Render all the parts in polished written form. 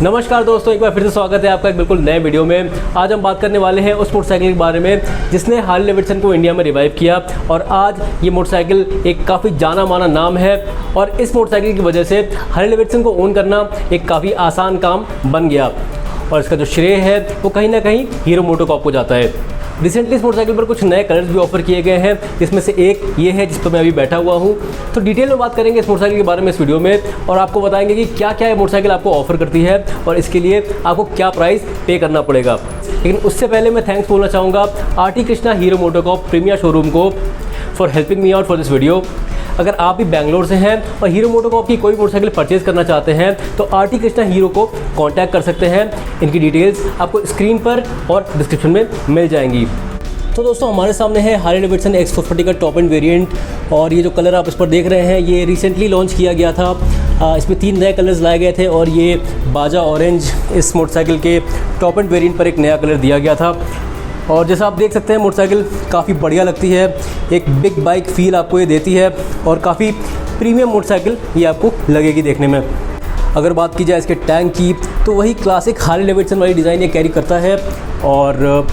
नमस्कार दोस्तों, एक बार फिर से स्वागत है आपका एक बिल्कुल नए वीडियो में। आज हम बात करने वाले हैं उस मोटरसाइकिल के बारे में जिसने हार्ले डेविडसन को इंडिया में रिवाइव किया और आज ये मोटरसाइकिल एक काफ़ी जाना माना नाम है और इस मोटरसाइकिल की वजह से हार्ले डेविडसन को ओन करना एक काफ़ी आसान काम बन गया और इसका जो श्रेय है वो कहीं ना कहीं हीरो मोटोकॉर्प को जाता है। रिसेंटली इस मोटरसाइकिल पर कुछ नए कलर्स भी ऑफर किए गए हैं, जिसमें से एक ये है जिस पर मैं अभी बैठा हुआ हूँ। तो डिटेल में बात करेंगे इस मोटरसाइकिल के बारे में इस वीडियो में और आपको बताएंगे कि क्या क्या ये मोटरसाइकिल आपको ऑफर करती है और इसके लिए आपको क्या प्राइस पे करना पड़ेगा। लेकिन उससे पहले मैं थैंक्स बोलना चाहूँगा RT Krishna Hero MotoCorp premier showroom को for helping me out for this video. अगर आप भी बैंगलोर से हैं और हीरो मोटोकॉर्प की कोई मोटरसाइकिल परचेज़ करना चाहते हैं तो आरटी कृष्णा हीरो को कांटेक्ट कर सकते हैं। इनकी डिटेल्स आपको स्क्रीन पर और डिस्क्रिप्शन में मिल जाएंगी। तो दोस्तों, हमारे सामने है हार्ले डेविडसन X440 का टॉप एंड वेरिएंट और ये जो कलर आप इस पर देख रहे हैं ये रिसेंटली लॉन्च किया गया था। इसमें 3 नए कलर्स लाए गए थे और ये बाजा ऑरेंज इस मोटरसाइकिल के टॉप एंड वेरिएंट पर एक नया कलर दिया गया था। और जैसा आप देख सकते हैं मोटरसाइकिल काफ़ी बढ़िया लगती है, एक बिग बाइक फील आपको ये देती है और काफ़ी प्रीमियम मोटरसाइकिल ये आपको लगेगी देखने में। अगर बात की जाए इसके टैंक की तो वही क्लासिक हार्ले डेविडसन वाली डिज़ाइन ये कैरी करता है और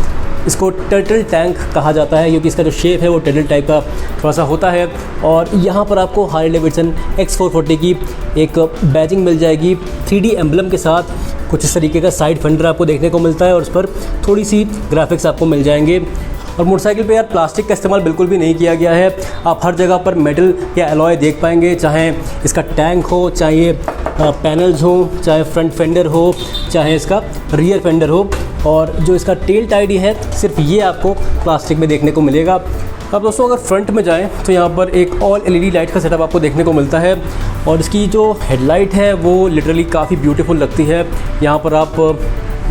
इसको टर्टल टैंक कहा जाता है क्योंकि इसका जो शेप है वो टर्टल टाइप का थोड़ा सा होता है। और यहाँ पर आपको हार्ले डेविडसन X440 की एक बैजिंग मिल जाएगी 3D एम्बलम के साथ। कुछ इस तरीके का साइड फेंडर आपको देखने को मिलता है और उस पर थोड़ी सी ग्राफिक्स आपको मिल जाएंगे। और मोटरसाइकिल पे यार प्लास्टिक का इस्तेमाल बिल्कुल भी नहीं किया गया है। आप हर जगह पर मेटल या एलॉय देख पाएंगे, चाहे इसका टैंक हो, चाहे पैनल्स हो, चाहे फ्रंट फेंडर हो, चाहे इसका रियर फेंडर हो। और जो इसका टेल टाइडी है सिर्फ ये आपको प्लास्टिक में देखने को मिलेगा। अब दोस्तों अगर फ्रंट में जाएं तो यहाँ पर एक ऑल LED लाइट का सेटअप आपको देखने को मिलता है और इसकी जो हेडलाइट है वो लिटरली काफ़ी ब्यूटीफुल लगती है। यहाँ पर आप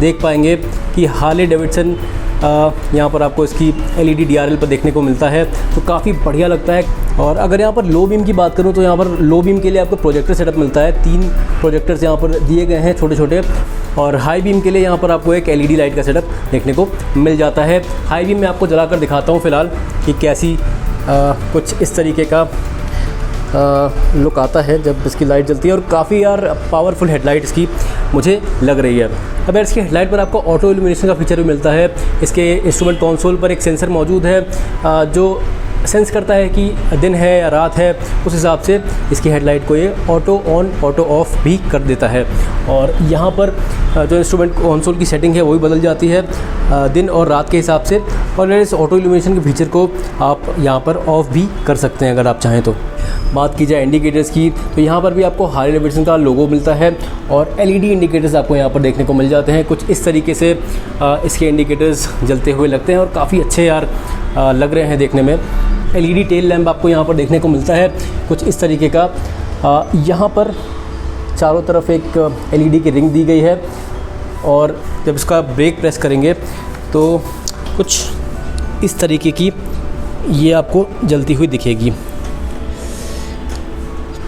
देख पाएंगे कि हार्ले डेविडसन यहाँ पर आपको इसकी LED DRL पर देखने को मिलता है, तो काफ़ी बढ़िया लगता है। और अगर यहाँ पर लो बीम की बात करूँ तो यहाँ पर लो बीम के लिए आपको प्रोजेक्टर सेटअप मिलता है। 3 प्रोजेक्टर्स यहाँ पर दिए गए हैं छोटे छोटे और हाई बीम के लिए यहाँ पर आपको एक LED लाइट का सेटअप देखने को मिल जाता है। हाई बीम में आपको जलाकर दिखाता हूँ फ़िलहाल कि कैसी कुछ इस तरीके का लुक आता है जब इसकी लाइट जलती है और काफ़ी यार पावरफुल हेडलाइट इसकी मुझे लग रही है। अब यार इसकी हेडलाइट पर आपको ऑटो इल्यूमिनेशन का फीचर भी मिलता है। इसके इंस्ट्रूमेंट कंसोल पर एक सेंसर मौजूद है जो सेंस करता है कि दिन है या रात है, उस हिसाब से इसकी हेडलाइट को ये ऑटो ऑन ऑटो ऑफ भी कर देता है। और यहाँ पर जो इंस्ट्रूमेंट कंसोल की सेटिंग है वो भी बदल जाती है दिन और रात के हिसाब से। और इस ऑटो इल्यूमिनेशन के फीचर को आप यहाँ पर ऑफ भी कर सकते हैं अगर आप चाहें तो। बात की जाए इंडिकेटर्स की तो यहाँ पर भी आपको हार्ले डेविडसन का लोगो मिलता है और LED इंडिकेटर्स आपको यहाँ पर देखने को मिल जाते हैं। कुछ इस तरीके से इसके इंडिकेटर्स जलते हुए लगते हैं और काफ़ी अच्छे यार लग रहे हैं देखने में। LED टेल लैंप आपको यहाँ पर देखने को मिलता है कुछ इस तरीके का। यहाँ पर चारों तरफ एक LED की रिंग दी गई है और जब इसका ब्रेक प्रेस करेंगे तो कुछ इस तरीके की ये आपको जलती हुई दिखेगी।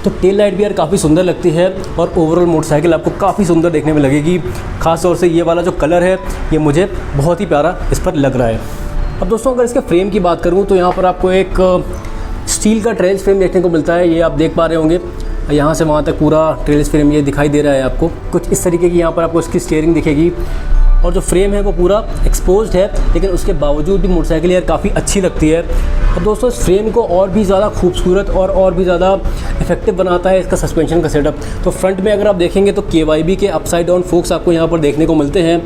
तो टेल लाइट भी यार काफ़ी सुंदर लगती है और ओवरऑल मोटरसाइकिल आपको काफ़ी सुंदर देखने में लगेगी। ख़ास तौर से ये वाला जो कलर है ये मुझे बहुत ही प्यारा इस पर लग रहा है। अब दोस्तों अगर इसके फ्रेम की बात करूँ तो यहाँ पर आपको एक स्टील का ट्रेल्स फ्रेम देखने को मिलता है। ये आप देख पा रहे होंगे, यहाँ से वहाँ तक पूरा ट्रेल्स फ्रेम ये दिखाई दे रहा है आपको। कुछ इस तरीके की यहाँ पर आपको इसकी स्टीयरिंग दिखेगी और जो फ्रेम है वो पूरा एक्सपोज्ड है, लेकिन उसके बावजूद भी मोटरसाइकिल यार काफ़ी अच्छी लगती है। अब दोस्तों इस फ्रेम को और भी ज़्यादा खूबसूरत और भी ज़्यादा इफेक्टिव बनाता है इसका सस्पेंशन का सेटअप। तो फ्रंट में अगर आप देखेंगे तो KYB के अपसाइड डाउन फोक्स आपको यहाँ पर देखने को मिलते हैं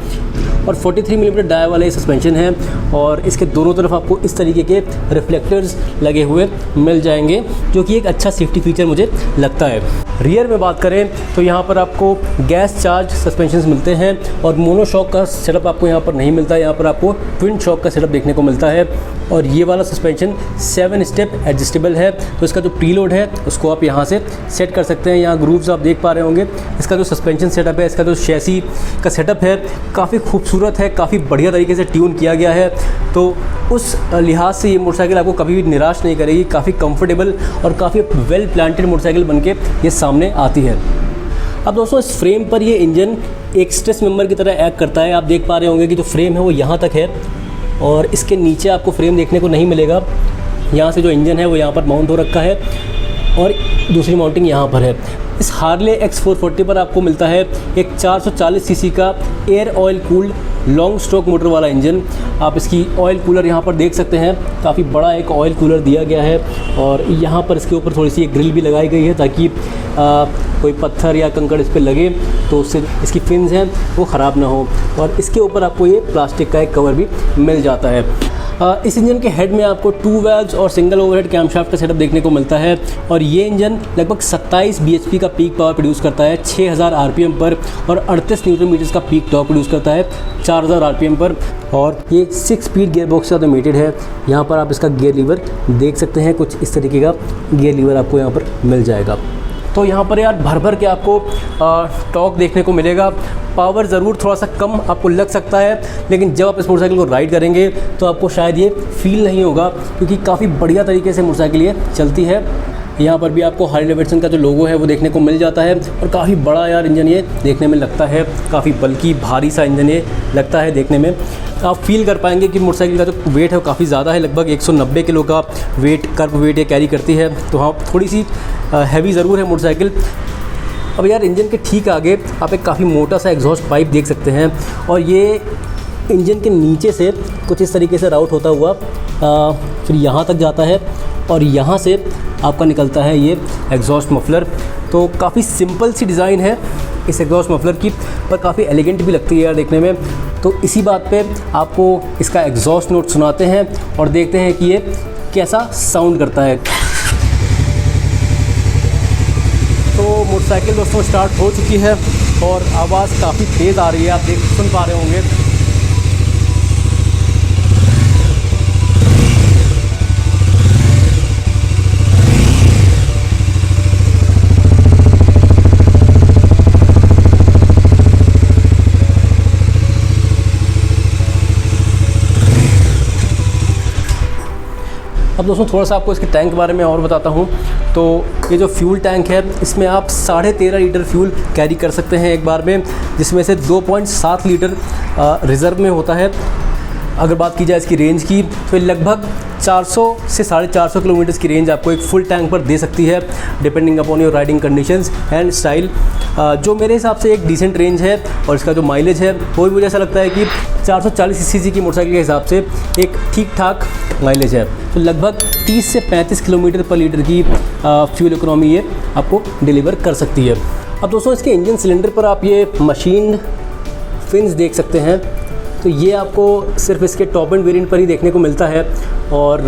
और 43 मिलीमीटर डाई वाले सस्पेंशन है और इसके दोनों तरफ आपको इस तरीके के रिफ्लेक्टर्स लगे हुए मिल जाएंगे जो कि एक अच्छा सेफ्टी फीचर मुझे लगता है। रियर में बात करें तो यहाँ पर आपको गैस चार्ज सस्पेंशन मिलते हैं और मोनोशॉक का सेटअप आपको यहाँ पर नहीं मिलता है। यहाँ पर आपको ट्विन शॉक का सेटअप देखने को मिलता है और ये वाला सस्पेंशन 7 स्टेप एडजस्टेबल है। तो इसका जो प्रीलोड है उसको आप यहाँ से सेट कर सकते हैं। यहाँ ग्रूव्स आप देख पा रहे होंगे। इसका जो सस्पेंशन सेटअप है, इसका जो शैसी का सेटअप है काफ़ी खूबसूरत है, काफ़ी बढ़िया तरीके से ट्यून किया गया है। तो उस लिहाज से ये मोटरसाइकिल आपको कभी भी निराश नहीं करेगी। काफ़ी कंफर्टेबल और काफ़ी वेल प्लांटेड मोटरसाइकिल बनके ये सामने आती है। अब दोस्तों इस फ्रेम पर ये इंजन एक स्ट्रेस मेंबर की तरह एक्ट करता है। आप देख पा रहे होंगे कि जो फ्रेम है वो यहाँ तक है और इसके नीचे आपको फ्रेम देखने को नहीं मिलेगा। यहाँ से जो इंजन है वो यहाँ पर माउंट हो रखा है और दूसरी माउंटिंग यहाँ पर है। इस हार्ले X440 पर आपको मिलता है एक 440 सीसी का air oil cooled long stroke motor वाला इंजन। आप इसकी ऑयल कूलर यहाँ पर देख सकते हैं, काफ़ी बड़ा एक ऑयल कूलर दिया गया है और यहाँ पर इसके ऊपर थोड़ी सी एक ग्रिल भी लगाई गई है ताकि कोई पत्थर या कंकड़ इस पर लगे तो उससे इसकी फिन्स हैं वो ख़राब ना हो। और इसके ऊपर आपको ये प्लास्टिक का एक कवर भी मिल जाता है। इस इंजन के हेड में आपको 2 वाल्व्स और सिंगल ओवरहेड कैमशाफ्ट का सेटअप देखने को मिलता है और ये इंजन लगभग 27 bhp का पीक पावर प्रोड्यूस करता है 6000 rpm पर और 38 न्यूटन मीटर्स का पीक टॉर्क प्रोड्यूस करता है 4000 rpm पर। और ये 6 स्पीड गियर बॉक्स से ऑटोमेटेड है। यहाँ पर आप इसका गियर लीवर देख सकते हैं, कुछ इस तरीके का गियर लीवर आपको यहाँ पर मिल जाएगा। तो यहाँ पर यार भर भर के आपको टॉर्क देखने को मिलेगा। पावर ज़रूर थोड़ा सा कम आपको लग सकता है, लेकिन जब आप इस मोटरसाइकिल को राइड करेंगे तो आपको शायद ये फील नहीं होगा, क्योंकि काफ़ी बढ़िया तरीके से मोटरसाइकिल ये चलती है। यहाँ पर भी आपको हार्ले डेविडसन का जो लोगो है वो देखने को मिल जाता है और काफ़ी बड़ा यार इंजन ये देखने में लगता है, काफ़ी बल्कि भारी सा इंजन ये लगता है देखने में। आप फील कर पाएंगे कि मोटरसाइकिल का जो वेट है वो काफ़ी ज़्यादा है, लगभग 190 किलो का वेट कर्व वेट ये कैरी करती है। तो हाँ, थोड़ी सी हैवी ज़रूर है मोटरसाइकिल। अब यार इंजन के ठीक आगे आप एक काफ़ी मोटा सा एग्जॉस्ट पाइप देख सकते हैं और ये इंजन के नीचे से कुछ इस तरीके से राउट होता हुआ फिर यहाँ तक जाता है और यहाँ से आपका निकलता है ये एग्जॉस्ट मफलर। तो काफ़ी सिंपल सी डिज़ाइन है इस एग्जॉस्ट मफलर की, पर काफ़ी एलिगेंट भी लगती है यार देखने में। तो इसी बात पे आपको इसका एग्जॉस्ट नोट सुनाते हैं और देखते हैं कि ये कैसा साउंड करता है। तो मोटरसाइकिल दोस्तों स्टार्ट हो चुकी है और आवाज़ काफ़ी तेज़ आ रही है, आप सुन पा रहे होंगे। अब दोस्तों थोड़ा सा आपको इसके टैंक के बारे में और बताता हूँ। तो ये जो फ्यूल टैंक है इसमें आप 13.5 लीटर फ्यूल कैरी कर सकते हैं एक बार में, जिसमें से 2.7 लीटर रिज़र्व में होता है। अगर बात की जाए इसकी रेंज की तो लगभग 400 से 450 किलोमीटर की रेंज आपको एक फुल टैंक पर दे सकती है, depending upon your riding conditions and style, जो मेरे हिसाब से एक डिसेंट रेंज है। और इसका जो माइलेज है वो भी मुझे ऐसा लगता है कि 440 सीसी की मोटरसाइकिल के हिसाब से एक ठीक ठाक माइलेज है। तो लगभग 30 से 35 किलोमीटर पर लीटर की फ्यूल इकोनॉमी ये आपको डिलीवर कर सकती है। अब दोस्तों इसके इंजन सिलेंडर पर आप ये मशीन फिन्स देख सकते हैं। तो ये आपको सिर्फ इसके टॉप एंड वेरिएंट पर ही देखने को मिलता है और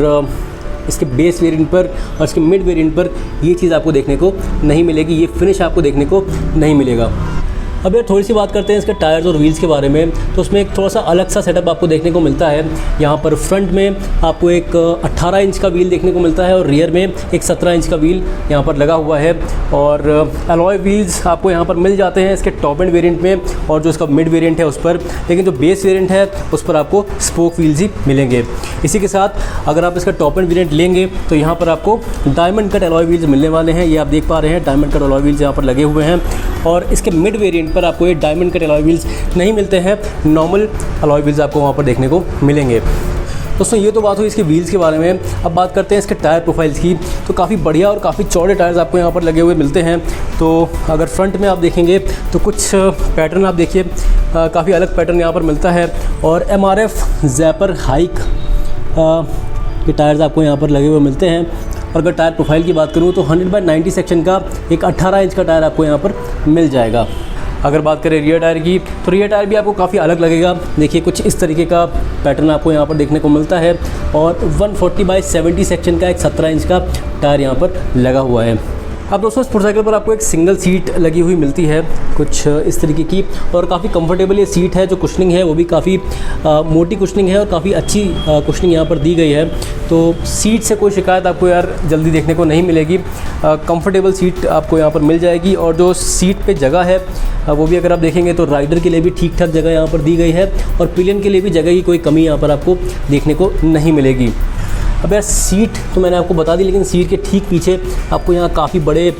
इसके बेस वेरिएंट पर और इसके मिड वेरिएंट पर ये चीज़ आपको देखने को नहीं मिलेगी, ये फिनिश आपको देखने को नहीं मिलेगा। अब यार थोड़ी सी बात करते हैं इसके टायर्स और व्हील्स के बारे में। तो उसमें एक थोड़ा सा अलग सा सेटअप आपको देखने को मिलता है। यहाँ पर फ्रंट में आपको एक 18 इंच का व्हील देखने को मिलता है और रियर में एक 17 इंच का व्हील यहाँ पर लगा हुआ है। और अलॉय व्हील्स आपको यहाँ पर मिल जाते हैं इसके टॉप एंड वेरिएंट में और जो इसका मिड वेरिएंट है उस पर, लेकिन जो बेस वेरिएंट है उस पर आपको स्पोक व्हील्स ही मिलेंगे। इसी के साथ अगर आप इसका टॉप एंड वेरिएंट लेंगे तो यहाँ पर आपको डायमंड कट अलॉय व्हील्स मिलने वाले हैं। ये आप देख पा रहे हैं, डायमंड कट अलॉय व्हील्स यहाँ पर लगे हुए हैं। और इसके मिड वेरिएंट पर आपको ये डायमंड कट अलॉय व्हील्स नहीं मिलते हैं, नॉर्मल अलॉय व्हील्स आपको वहाँ पर देखने को मिलेंगे। दोस्तों ये तो बात हुई इसके व्हील्स के बारे में। अब बात करते हैं इसके टायर प्रोफाइल्स की। तो काफ़ी बढ़िया और काफ़ी चौड़े टायर्स आपको यहाँ पर लगे हुए मिलते हैं। तो अगर फ्रंट में आप देखेंगे तो कुछ पैटर्न आप देखिए, काफ़ी अलग पैटर्न यहाँ पर मिलता है। और MRF ज़ैपर हाइक के टायर्स आपको यहाँ पर लगे हुए मिलते हैं। और अगर टायर प्रोफाइल की बात करूँ तो 100/90 सेक्शन का एक 18 इंच का टायर आपको यहाँ पर मिल जाएगा। अगर बात करें रियर टायर की तो रियर टायर भी आपको काफ़ी अलग लगेगा। देखिए कुछ इस तरीके का पैटर्न आपको यहाँ पर देखने को मिलता है और 140/70 सेक्शन का एक 17 इंच का टायर यहाँ पर लगा हुआ है। अब दोस्तों इस मोटरसाइकिल पर आपको एक सिंगल सीट लगी हुई मिलती है कुछ इस तरीके की और काफ़ी कंफर्टेबल ये सीट है। जो कुशनिंग है वो भी काफ़ी मोटी कुशनिंग है और काफ़ी अच्छी कुशनिंग यहाँ पर दी गई है। तो सीट से कोई शिकायत आपको यार जल्दी देखने को नहीं मिलेगी। कंफर्टेबल सीट आपको यहाँ पर मिल जाएगी और जो सीट पे जगह है वो भी अगर आप देखेंगे तो राइडर के लिए भी ठीक ठाक जगह यहाँ पर दी गई है और पिलियन के लिए भी जगह की कोई कमी यहाँ पर आपको देखने को नहीं मिलेगी। अब यार सीट तो मैंने आपको बता दी, लेकिन सीट के ठीक पीछे आपको यहाँ काफ़ी बड़े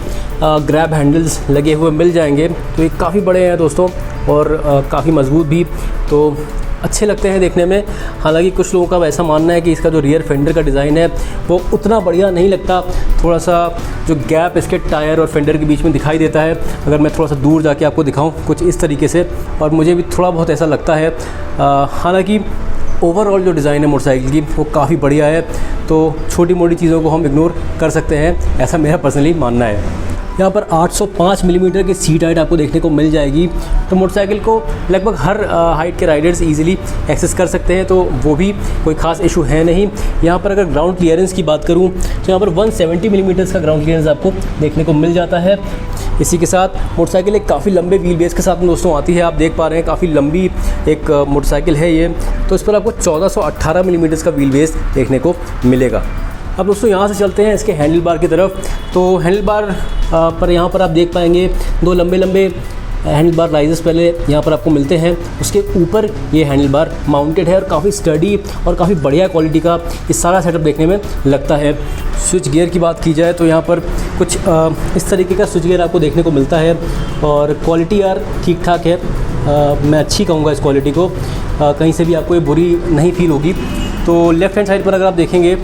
ग्रैब हैंडल्स लगे हुए मिल जाएंगे। तो ये काफ़ी बड़े हैं दोस्तों और काफ़ी मज़बूत भी। तो अच्छे लगते हैं देखने में। हालांकि कुछ लोगों का वैसा मानना है कि इसका जो रियर फेंडर का डिज़ाइन है वो उतना बढ़िया नहीं लगता, थोड़ा सा जो गैप इसके टायर और फेंडर के बीच में दिखाई देता है। अगर मैं थोड़ा सा दूर जाके आपको दिखाऊं कुछ इस तरीके से, और मुझे भी थोड़ा बहुत ऐसा लगता है। हालांकि ओवरऑल जो डिज़ाइन है मोटरसाइकिल की वो काफ़ी बढ़िया है, तो छोटी मोटी चीज़ों को हम इग्नोर कर सकते हैं, ऐसा मेरा पर्सनली मानना है। यहाँ पर 805 मिलीमीटर की सीट हाइट आपको देखने को मिल जाएगी, तो मोटरसाइकिल को लगभग हर हाइट के राइडर्स इजीली एक्सेस कर सकते हैं, तो वो भी कोई ख़ास इशू है नहीं। यहाँ पर अगर ग्राउंड क्लियरेंस की बात करूँ तो यहाँ पर 170 मिलीमीटर्स का ग्राउंड क्लियरेंस आपको देखने को मिल जाता है। इसी के साथ मोटरसाइकिल एक काफ़ी लंबे व्हील बेस के साथ में दोस्तों आती है, आप देख पा रहे हैं काफ़ी लंबी एक मोटरसाइकिल है ये। तो इस पर आपको 1418 मिलीमीटर्स का व्हील बेस देखने को मिलेगा। अब दोस्तों यहाँ से चलते हैं इसके हैंडल बार की तरफ। तो हैंडल बार पर यहाँ पर आप देख पाएंगे दो लंबे लंबे हैंडल बार राइजर्स पहले यहाँ पर आपको मिलते हैं, उसके ऊपर ये हैंडल बार माउंटेड है और काफ़ी स्टडी और काफ़ी बढ़िया क्वालिटी का ये सारा सेटअप देखने में लगता है। स्विच गियर की बात की जाए तो यहाँ पर कुछ इस तरीके का स्विच गियर आपको देखने को मिलता है, और क्वालिटी यार ठीक ठाक है, मैं अच्छी कहूँगा इस क्वालिटी को, कहीं से भी आपको ये बुरी नहीं फील होगी। तो लेफ़्ट हैंड साइड पर अगर आप देखेंगे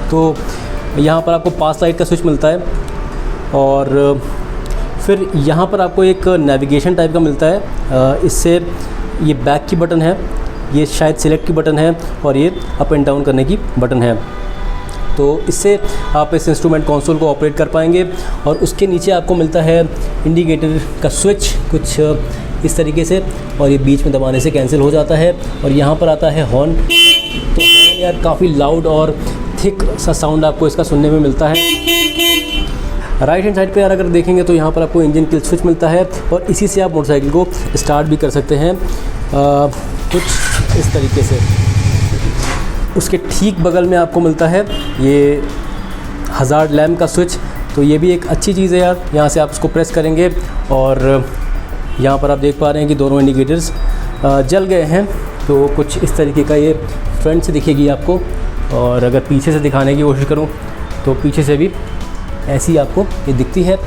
तो यहाँ पर आपको पास लाइट का स्विच मिलता है, और फिर यहाँ पर आपको एक नेविगेशन टाइप का मिलता है। इससे ये बैक की बटन है, ये शायद सिलेक्ट की बटन है, और ये अप एंड डाउन करने की बटन है। तो इससे आप इस इंस्ट्रूमेंट कंसोल को ऑपरेट कर पाएंगे। और उसके नीचे आपको मिलता है इंडिकेटर का स्विच कुछ इस तरीके से, और ये बीच में दबाने से कैंसिल हो जाता है। और यहाँ पर आता है हॉर्न, तो हॉर्न यार काफ़ी लाउड और थिक सा साउंड आपको इसका सुनने में मिलता है। राइट हैंड साइड पे यार अगर देखेंगे तो यहाँ पर आपको इंजन किल स्विच मिलता है, और इसी से आप मोटरसाइकिल को स्टार्ट भी कर सकते हैं कुछ इस तरीके से। उसके ठीक बगल में आपको मिलता है ये हज़ार्ड लैम्प का स्विच, तो ये भी एक अच्छी चीज़ है यार। यहाँ से आप इसको प्रेस करेंगे और यहाँ पर आप देख पा रहे हैं कि दोनों इंडिकेटर्स जल गए हैं। तो कुछ इस तरीके का ये फ्रंट से दिखेगी आपको, और अगर पीछे से दिखाने की कोशिश करूँ तो पीछे से भी ऐसी आपको ये दिखती है।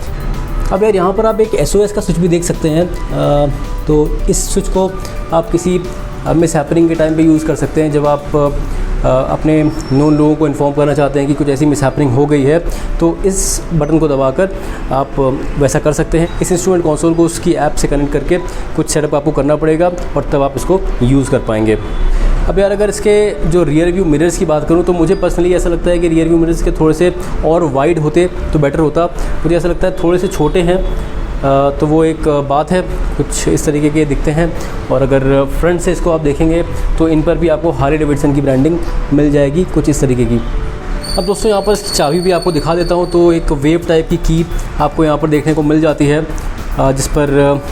अब यार यहाँ पर आप एक SOS का स्विच भी देख सकते हैं, तो इस स्विच को आप किसी मिस हैपनिंग के टाइम पे यूज़ कर सकते हैं। जब आप अपने नोन लोगों को इन्फॉर्म करना चाहते हैं कि कुछ ऐसी मिस हैपनिंग हो गई है, तो इस बटन को दबाकर आप वैसा कर सकते हैं। इस इंस्ट्रूमेंट कंसोल को उसकी ऐप से कनेक्ट करके कुछ सेटअप आपको करना पड़ेगा, और तब आप इसको यूज़ कर पाएंगे। अब यार अगर इसके जो रियर व्यू मिरर्स की बात करूँ तो मुझे पर्सनली ऐसा लगता है कि रियर व्यू मिरर्स के थोड़े से और वाइड होते तो बेटर होता। मुझे ऐसा लगता है थोड़े से छोटे हैं, तो वो एक बात है, कुछ इस तरीके के दिखते हैं। और अगर फ्रंट से इसको आप देखेंगे तो इन पर भी आपको हार्ले डेविडसन की ब्रांडिंग मिल जाएगी कुछ इस तरीके की। अब दोस्तों यहाँ पर इसकी चाबी भी आपको दिखा देता हूँ। तो एक वेव टाइप की की आपको यहाँ पर देखने को मिल जाती है, जिस पर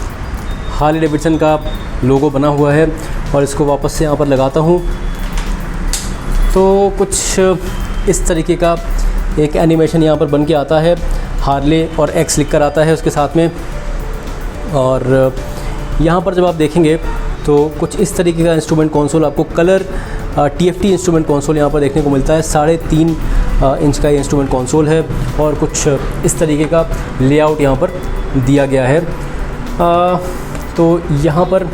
हार्ले डेविडसन का लोगो बना हुआ है। और इसको वापस से यहाँ पर लगाता हूँ तो कुछ इस तरीके का एक एनिमेशन यहाँ पर बन के आता है, हार्ले और एक्स लिख कर आता है उसके साथ में। और यहाँ पर जब आप देखेंगे तो कुछ इस तरीके का इंस्ट्रूमेंट कंसोल आपको कलर TFT इंस्ट्रूमेंट कंसोल यहाँ पर देखने को मिलता है। 3.5 इंच का ये इंस्ट्रूमेंट कंसोल है, और कुछ इस तरीके का लेआउट यहाँ पर दिया गया है। तो यहाँ पर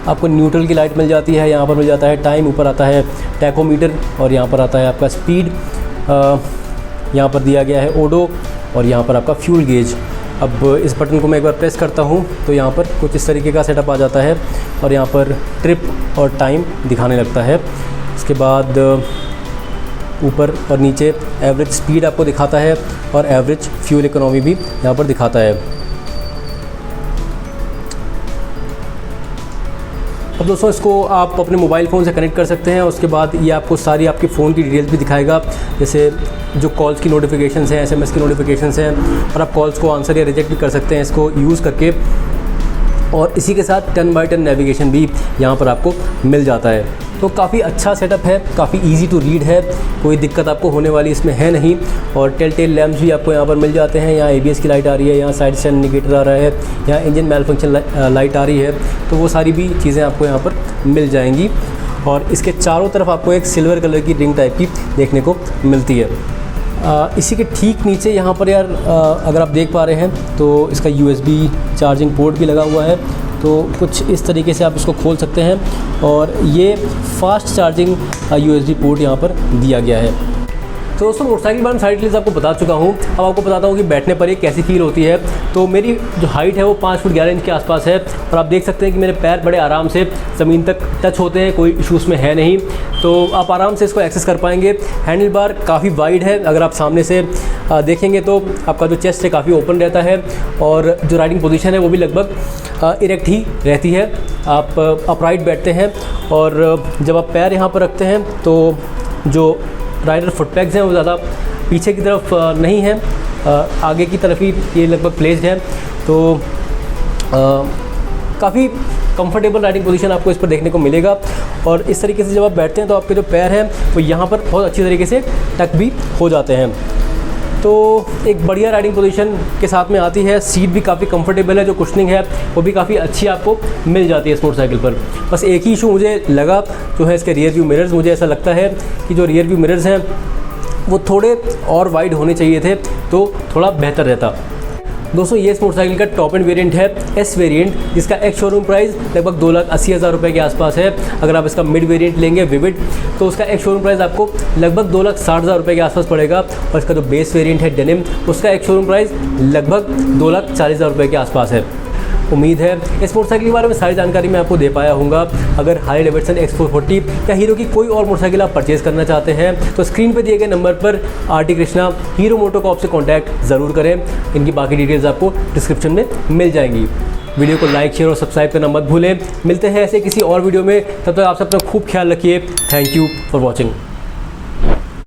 आपको न्यूट्रल की लाइट मिल जाती है, यहाँ पर मिल जाता है टाइम, ऊपर आता है टैकोमीटर, और यहाँ पर आता है आपका स्पीड, यहाँ पर दिया गया है ओडो, और यहाँ पर आपका फ्यूल गेज। अब इस बटन को मैं एक बार प्रेस करता हूँ तो यहाँ पर कुछ इस तरीके का सेटअप आ जाता है, और यहाँ पर ट्रिप और टाइम दिखाने लगता है। इसके बाद ऊपर और नीचे एवरेज स्पीड आपको दिखाता है, और एवरेज फ्यूल इकोनॉमी भी यहाँ पर दिखाता है। अब दोस्तों इसको आप अपने मोबाइल फ़ोन से कनेक्ट कर सकते हैं। उसके बाद ये आपको सारी आपके फ़ोन की डिटेल्स भी दिखाएगा, जैसे जो कॉल्स की नोटिफिकेशंस हैं, SMS की नोटिफिकेशंस हैं, और आप कॉल्स को आंसर या रिजेक्ट भी कर सकते हैं इसको यूज़ करके। और इसी के साथ 10x10 नेविगेशन भी यहाँ पर आपको मिल जाता है। तो काफ़ी अच्छा सेटअप है, काफ़ी इजी टू रीड है, कोई दिक्कत आपको होने वाली इसमें है नहीं। और टेल लैम्प्स भी आपको यहाँ पर मिल जाते हैं। यहाँ ABS की लाइट आ रही है, यहाँ साइड स्टैंड इंडिकेटर आ रहा है, यहाँ इंजन मेल फंक्शन लाइट आ रही है। तो वो सारी भी चीज़ें आपको यहाँ पर मिल जाएंगी। और इसके चारों तरफ आपको एक सिल्वर कलर की रिंग टाइप की देखने को मिलती है। इसी के ठीक नीचे यहाँ पर यार अगर आप देख पा रहे हैं तो इसका USB चार्जिंग पोर्ट भी लगा हुआ है। तो तो कुछ इस तरीके से आप इसको खोल सकते हैं और ये फास्ट चार्जिंग USB पोर्ट यहाँ पर दिया गया है। तो दोस्तों मोटरसाइकिल के बारे में सारी डिटेल्स आपको बता चुका हूँ। अब आपको बताता हूँ कि बैठने पर ये कैसी फील होती है। तो मेरी जो हाइट है वो 5 फुट 11 इंच के आसपास है और आप देख सकते हैं कि मेरे पैर बड़े आराम से ज़मीन तक टच होते हैं, कोई इशू उसमें है नहीं। तो आप आराम से इसको एक्सेस कर पाएंगे। हैंडल बार काफ़ी वाइड है, अगर आप सामने से देखेंगे तो आपका जो चेस्ट है काफ़ी ओपन रहता है और जो राइडिंग पोजीशन है वो भी लगभग इरेक्ट ही रहती है। आप अपराइट बैठते हैं और जब आप पैर यहाँ पर रखते हैं तो जो राइडर फुट पैक्स हैं वो ज़्यादा पीछे की तरफ नहीं है, आगे की तरफ ही ये लगभग प्लेस्ड है। तो काफ़ी कंफर्टेबल राइडिंग पोजीशन आपको इस पर देखने को मिलेगा और इस तरीके से जब आप बैठते हैं तो आपके जो पैर हैं वो यहाँ पर बहुत अच्छी तरीके से टक भी हो जाते हैं। तो एक बढ़िया राइडिंग पोजीशन के साथ में आती है। सीट भी काफ़ी कंफर्टेबल है, जो कुशनिंग है वो भी काफ़ी अच्छी आपको मिल जाती है इस मोटरसाइकिल पर। बस एक ही इशू मुझे लगा जो है इसके रियर व्यू मिरर्स। मुझे ऐसा लगता है कि जो रियर व्यू मिरर्स हैं वो थोड़े और वाइड होने चाहिए थे तो थोड़ा बेहतर रहता। दोस्तों ये इस मोटरसाइकिल का टॉप एंड वेरिएंट है, एस वेरिएंट, जिसका एक्स शोरूम प्राइस लगभग 2,80,000 रुपये के आसपास है। अगर आप इसका मिड वेरिएंट लेंगे विविड तो उसका एक्स शोरूम प्राइस आपको लगभग 2,60,000 रुपये के आसपास पड़ेगा और इसका जो बेस वेरिएंट है डेनिम उसका एक्स शोरूम प्राइस लगभग 2,40,000 रुपये के आसपास है। उम्मीद है इस मोटरसाइकिल के बारे में सारी जानकारी मैं आपको दे पाया हूँगा। अगर हार्ले डेविडसन X440 या हीरो की कोई और मोटरसाइकिल आप परचेज़ करना चाहते हैं तो स्क्रीन पे दिए गए नंबर पर RT कृष्णा हीरो मोटोकॉर्प से कॉन्टैक्ट ज़रूर करें। इनकी बाकी डिटेल्स आपको डिस्क्रिप्शन में मिल जाएंगी। वीडियो को लाइक शेयर और सब्सक्राइब करना मत भूलें। मिलते हैं ऐसे किसी और वीडियो में, तब तक आप सब अपना खूब ख्याल रखिए। Thank you for watching.